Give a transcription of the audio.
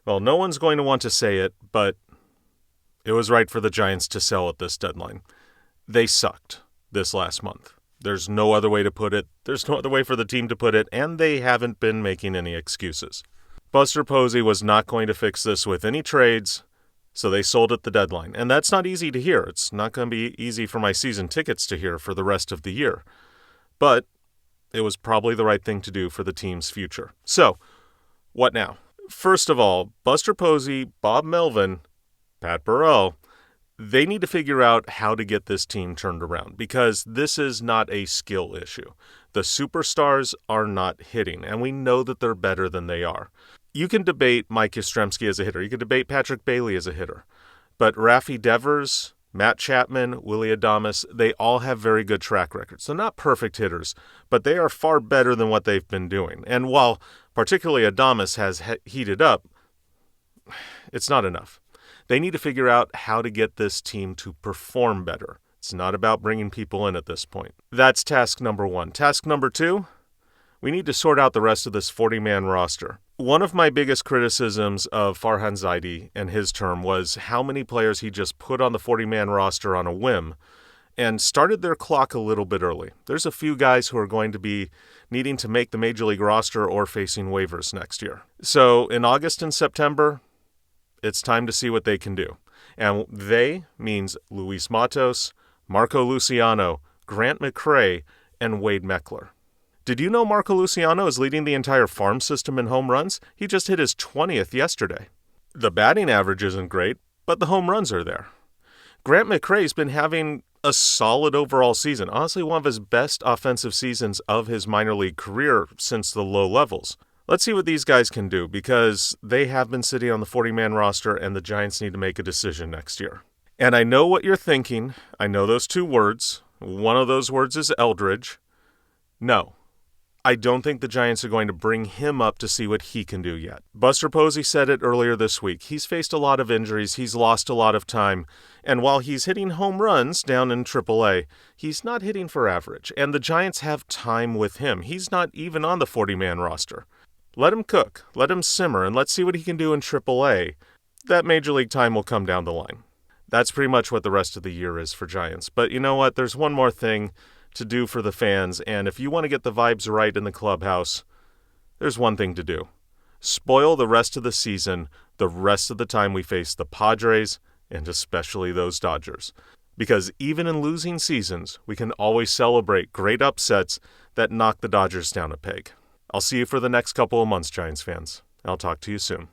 Well, no one's going to want to say it, but it was right for the Giants to sell at this deadline. They sucked this last month. There's no other way to put it. There's no other way for the team to put it, and they haven't been making any excuses. Buster Posey was not going to fix this with any trades, so they sold at the deadline. And that's not easy to hear. It's not going to be easy for my season tickets to hear for the rest of the year. But it was probably the right thing to do for the team's future. So, what now? First of all, Buster Posey, Bob Melvin, Pat Burrell, they need to figure out how to get this team turned around because this is not a skill issue. The superstars are not hitting, and we know that they're better than they are. You can debate Mike Yastrzemski as a hitter. You can debate Patrick Bailey as a hitter. But Rafi Devers, Matt Chapman, Willy Adames, they all have very good track records. They're not perfect hitters, but they are far better than what they've been doing. And while particularly Adames has heated up, it's not enough. They need to figure out how to get this team to perform better. It's not about bringing people in at this point. That's task number one. Task number two, we need to sort out the rest of this 40-man roster. One of my biggest criticisms of Farhan Zaidi and his term was how many players he just put on the 40-man roster on a whim and started their clock a little bit early. There's a few guys who are going to be needing to make the Major League roster or facing waivers next year. So in August and September, it's time to see what they can do. And they means Luis Matos, Marco Luciano, Grant McCray, and Wade Meckler. Did you know Marco Luciano is leading the entire farm system in home runs? He just hit his 20th yesterday. The batting average isn't great, but the home runs are there. Grant McCray's been having a solid overall season, honestly one of his best offensive seasons of his minor league career since the low levels. Let's see what these guys can do because they have been sitting on the 40-man roster and the Giants need to make a decision next year. And I know what you're thinking. I know those two words. One of those words is Eldridge. No, I don't think the Giants are going to bring him up to see what he can do yet. Buster Posey said it earlier this week. He's faced a lot of injuries. He's lost a lot of time. And while he's hitting home runs down in AAA, he's not hitting for average. And the Giants have time with him. He's not even on the 40-man roster. Let him cook, let him simmer, and let's see what he can do in AAA. That Major League time will come down the line. That's pretty much what the rest of the year is for Giants. But you know what? There's one more thing to do for the fans, and if you want to get the vibes right in the clubhouse, there's one thing to do. Spoil the rest of the season, the rest of the time we face the Padres, and especially those Dodgers. Because even in losing seasons, we can always celebrate great upsets that knock the Dodgers down a peg. I'll see you for the next couple of months, Giants fans. I'll talk to you soon.